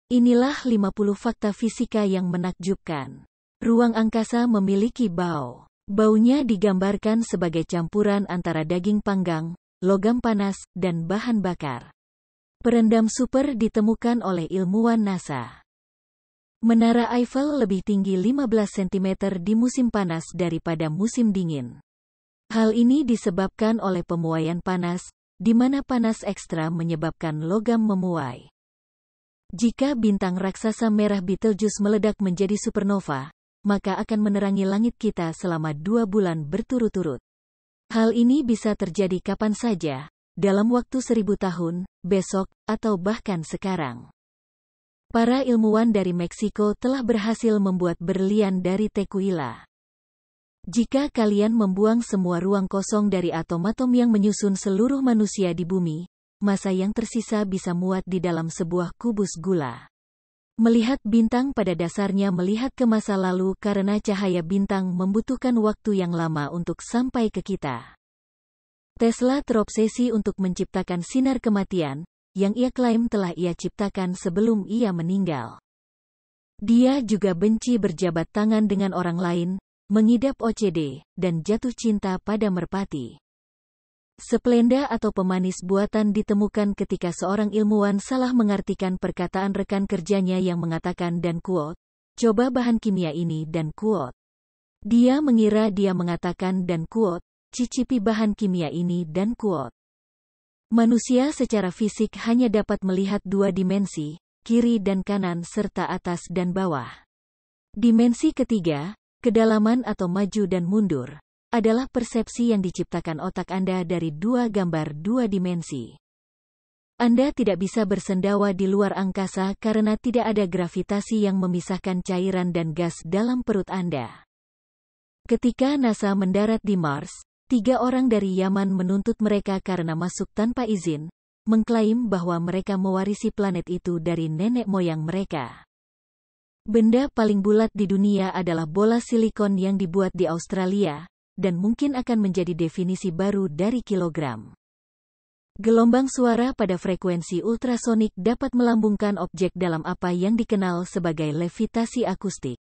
Inilah 50 fakta fisika yang menakjubkan. Ruang angkasa memiliki bau. Baunya digambarkan sebagai campuran antara daging panggang, logam panas, dan bahan bakar. Perendam super ditemukan oleh ilmuwan NASA. Menara Eiffel lebih tinggi 15 cm di musim panas daripada musim dingin. Hal ini disebabkan oleh pemuaian panas, di mana panas ekstra menyebabkan logam memuai. Jika bintang raksasa merah Betelgeuse meledak menjadi supernova, maka akan menerangi langit kita selama 2 bulan berturut-turut. Hal ini bisa terjadi kapan saja, dalam waktu 1000 tahun, besok, atau bahkan sekarang. Para ilmuwan dari Meksiko telah berhasil membuat berlian dari tequila. Jika kalian membuang semua ruang kosong dari atom-atom yang menyusun seluruh manusia di bumi, massa yang tersisa bisa muat di dalam sebuah kubus gula. Melihat bintang pada dasarnya melihat ke masa lalu karena cahaya bintang membutuhkan waktu yang lama untuk sampai ke kita. Tesla terobsesi untuk menciptakan sinar kematian, yang ia klaim telah ia ciptakan sebelum ia meninggal. Dia juga benci berjabat tangan dengan orang lain, mengidap OCD, dan jatuh cinta pada merpati. Splenda atau pemanis buatan ditemukan ketika seorang ilmuwan salah mengartikan perkataan rekan kerjanya yang mengatakan dan quote, coba bahan kimia ini dan quote. Dia mengira dia mengatakan dan quote, cicipi bahan kimia ini dan quote. Manusia secara fisik hanya dapat melihat 2 dimensi, kiri dan kanan serta atas dan bawah. Dimensi ketiga, kedalaman atau maju dan mundur, adalah persepsi yang diciptakan otak Anda dari 2 gambar 2 dimensi. Anda tidak bisa bersendawa di luar angkasa karena tidak ada gravitasi yang memisahkan cairan dan gas dalam perut Anda. Ketika NASA mendarat di Mars, 3 orang dari Yaman menuntut mereka karena masuk tanpa izin, mengklaim bahwa mereka mewarisi planet itu dari nenek moyang mereka. Benda paling bulat di dunia adalah bola silikon yang dibuat di Australia, dan mungkin akan menjadi definisi baru dari kilogram. Gelombang suara pada frekuensi ultrasonik dapat melambungkan objek dalam apa yang dikenal sebagai levitasi akustik.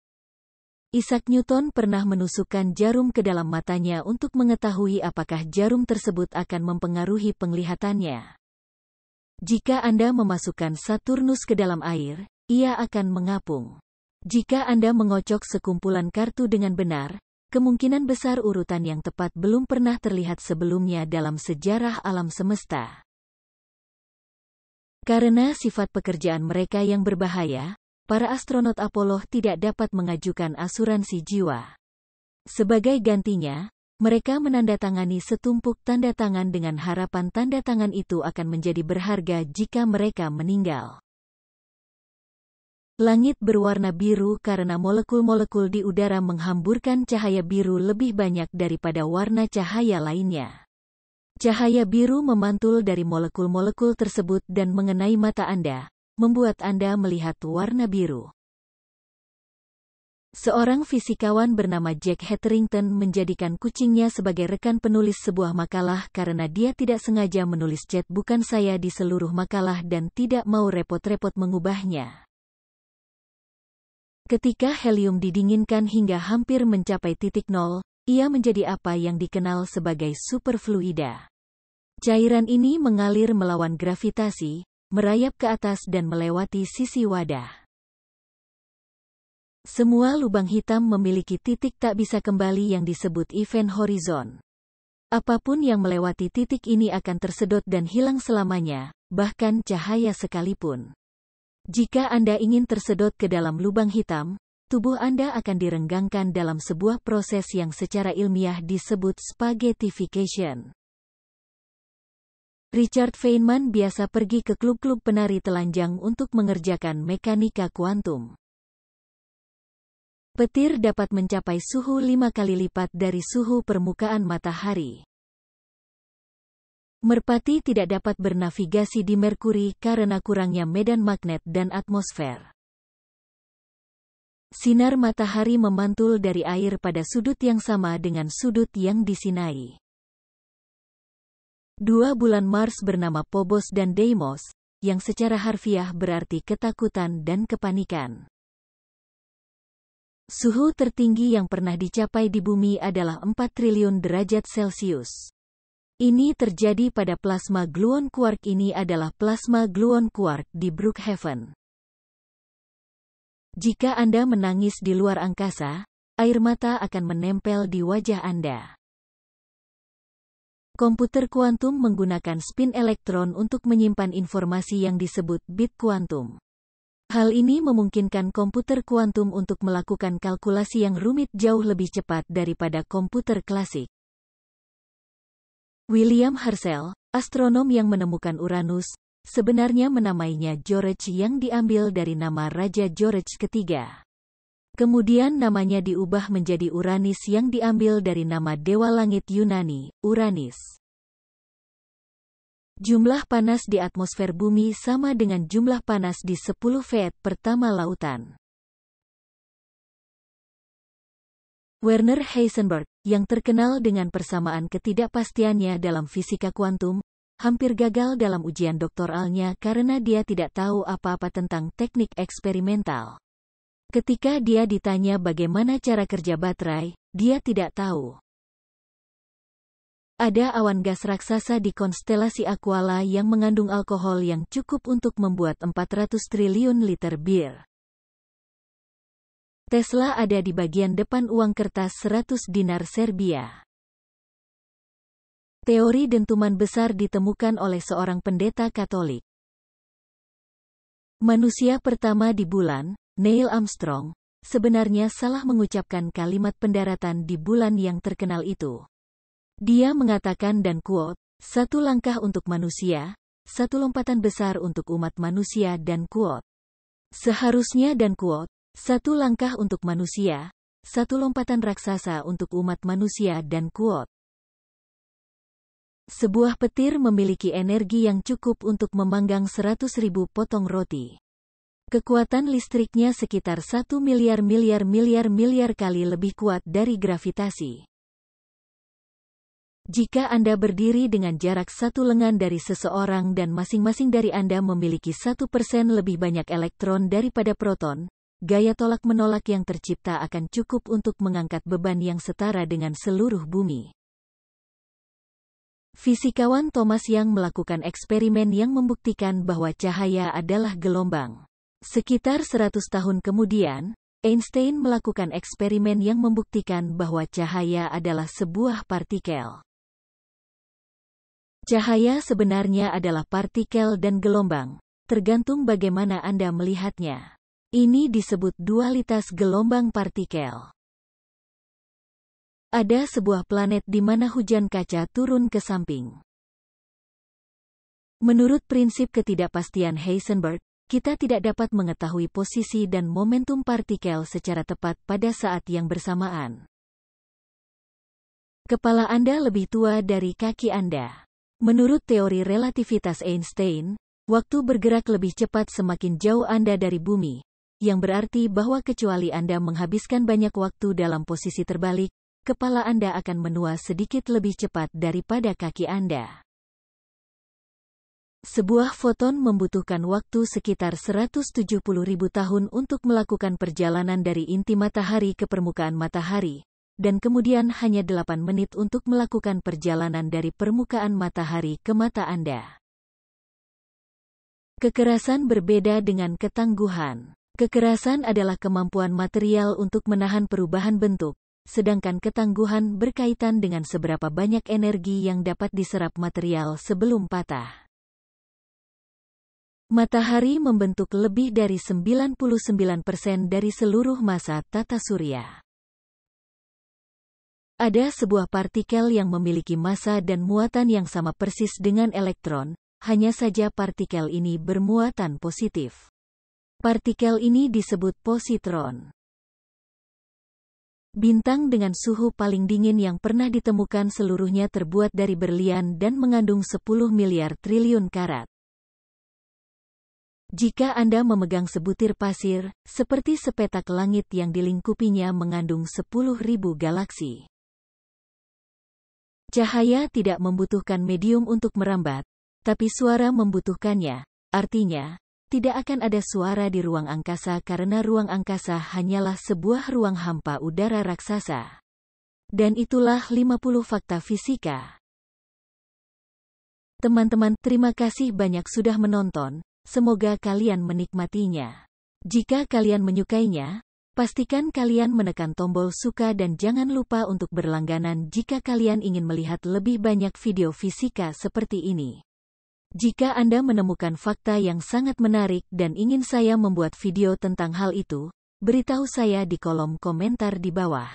Isaac Newton pernah menusukkan jarum ke dalam matanya untuk mengetahui apakah jarum tersebut akan mempengaruhi penglihatannya. Jika Anda memasukkan Saturnus ke dalam air, ia akan mengapung. Jika Anda mengocok sekumpulan kartu dengan benar, kemungkinan besar urutan yang tepat belum pernah terlihat sebelumnya dalam sejarah alam semesta. Karena sifat pekerjaan mereka yang berbahaya, para astronot Apollo tidak dapat mengajukan asuransi jiwa. Sebagai gantinya, mereka menandatangani setumpuk tanda tangan dengan harapan tanda tangan itu akan menjadi berharga jika mereka meninggal. Langit berwarna biru karena molekul-molekul di udara menghamburkan cahaya biru lebih banyak daripada warna cahaya lainnya. Cahaya biru memantul dari molekul-molekul tersebut dan mengenai mata Anda, membuat Anda melihat warna biru. Seorang fisikawan bernama Jack Hetherington menjadikan kucingnya sebagai rekan penulis sebuah makalah karena dia tidak sengaja menulis "Chat bukan saya" di seluruh makalah dan tidak mau repot-repot mengubahnya. Ketika helium didinginkan hingga hampir mencapai titik nol, ia menjadi apa yang dikenal sebagai superfluida. Cairan ini mengalir melawan gravitasi, merayap ke atas dan melewati sisi wadah. Semua lubang hitam memiliki titik tak bisa kembali yang disebut event horizon. Apapun yang melewati titik ini akan tersedot dan hilang selamanya, bahkan cahaya sekalipun. Jika Anda ingin tersedot ke dalam lubang hitam, tubuh Anda akan direnggangkan dalam sebuah proses yang secara ilmiah disebut spaghettification. Richard Feynman biasa pergi ke klub-klub penari telanjang untuk mengerjakan mekanika kuantum. Petir dapat mencapai suhu 5 kali lipat dari suhu permukaan matahari. Merpati tidak dapat bernavigasi di Merkuri karena kurangnya medan magnet dan atmosfer. Sinar matahari memantul dari air pada sudut yang sama dengan sudut yang disinai. 2 bulan Mars bernama Phobos dan Deimos, yang secara harfiah berarti ketakutan dan kepanikan. Suhu tertinggi yang pernah dicapai di bumi adalah 4 triliun derajat Celcius. Ini terjadi pada plasma gluon quark. Ini adalah plasma gluon quark di Brookhaven. Jika Anda menangis di luar angkasa, air mata akan menempel di wajah Anda. Komputer kuantum menggunakan spin elektron untuk menyimpan informasi yang disebut bit kuantum. Hal ini memungkinkan komputer kuantum untuk melakukan kalkulasi yang rumit jauh lebih cepat daripada komputer klasik. William Herschel, astronom yang menemukan Uranus, sebenarnya menamainya George yang diambil dari nama Raja George ketiga. Kemudian namanya diubah menjadi Uranis yang diambil dari nama dewa langit Yunani, Uranis. Jumlah panas di atmosfer bumi sama dengan jumlah panas di 10 feet pertama lautan. Werner Heisenberg, yang terkenal dengan persamaan ketidakpastiannya dalam fisika kuantum, hampir gagal dalam ujian doktoralnya karena dia tidak tahu apa-apa tentang teknik eksperimental. Ketika dia ditanya bagaimana cara kerja baterai, dia tidak tahu. Ada awan gas raksasa di konstelasi Aquala yang mengandung alkohol yang cukup untuk membuat 400 triliun liter bir. Tesla ada di bagian depan uang kertas 100 dinar Serbia. Teori dentuman besar ditemukan oleh seorang pendeta Katolik. Manusia pertama di bulan, Neil Armstrong, sebenarnya salah mengucapkan kalimat pendaratan di bulan yang terkenal itu. Dia mengatakan dan quote, "Satu langkah untuk manusia, satu lompatan besar untuk umat manusia" dan quote. Seharusnya dan quote, "Satu langkah untuk manusia, satu lompatan raksasa untuk umat manusia" dan quote. Sebuah petir memiliki energi yang cukup untuk memanggang 100.000 potong roti. Kekuatan listriknya sekitar 1 miliar kali lebih kuat dari gravitasi. Jika Anda berdiri dengan jarak 1 lengan dari seseorang dan masing-masing dari Anda memiliki 1% lebih banyak elektron daripada proton, gaya tolak-menolak yang tercipta akan cukup untuk mengangkat beban yang setara dengan seluruh bumi. Fisikawan Thomas Young melakukan eksperimen yang membuktikan bahwa cahaya adalah gelombang. Sekitar 100 tahun kemudian, Einstein melakukan eksperimen yang membuktikan bahwa cahaya adalah sebuah partikel. Cahaya sebenarnya adalah partikel dan gelombang, tergantung bagaimana Anda melihatnya. Ini disebut dualitas gelombang partikel. Ada sebuah planet di mana hujan kaca turun ke samping. Menurut prinsip ketidakpastian Heisenberg, kita tidak dapat mengetahui posisi dan momentum partikel secara tepat pada saat yang bersamaan. Kepala Anda lebih tua dari kaki Anda. Menurut teori relativitas Einstein, waktu bergerak lebih cepat semakin jauh Anda dari bumi, yang berarti bahwa kecuali Anda menghabiskan banyak waktu dalam posisi terbalik, kepala Anda akan menua sedikit lebih cepat daripada kaki Anda. Sebuah foton membutuhkan waktu sekitar 170.000 tahun untuk melakukan perjalanan dari inti matahari ke permukaan matahari, dan kemudian hanya 8 menit untuk melakukan perjalanan dari permukaan matahari ke mata Anda. Kekerasan berbeda dengan ketangguhan. Kekerasan adalah kemampuan material untuk menahan perubahan bentuk, sedangkan ketangguhan berkaitan dengan seberapa banyak energi yang dapat diserap material sebelum patah. Matahari membentuk lebih dari 99% dari seluruh massa tata surya. Ada sebuah partikel yang memiliki massa dan muatan yang sama persis dengan elektron, hanya saja partikel ini bermuatan positif. Partikel ini disebut positron. Bintang dengan suhu paling dingin yang pernah ditemukan seluruhnya terbuat dari berlian dan mengandung 10 miliar triliun karat. Jika Anda memegang sebutir pasir, seperti sepetak langit yang dilingkupinya mengandung 10.000 galaksi. Cahaya tidak membutuhkan medium untuk merambat, tapi suara membutuhkannya, Artinya, tidak akan ada suara di ruang angkasa karena ruang angkasa hanyalah sebuah ruang hampa udara raksasa. Dan itulah 50 fakta fisika. Teman-teman, terima kasih banyak sudah menonton, semoga kalian menikmatinya. Jika kalian menyukainya, pastikan kalian menekan tombol suka dan jangan lupa untuk berlangganan jika kalian ingin melihat lebih banyak video fisika seperti ini. Jika Anda menemukan fakta yang sangat menarik dan ingin saya membuat video tentang hal itu, beritahu saya di kolom komentar di bawah.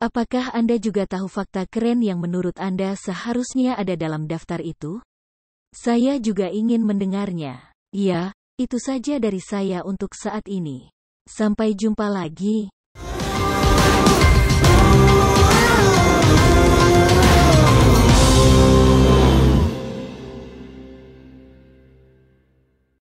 Apakah Anda juga tahu fakta keren yang menurut Anda seharusnya ada dalam daftar itu? Saya juga ingin mendengarnya. Ya, itu saja dari saya untuk saat ini. Sampai jumpa lagi.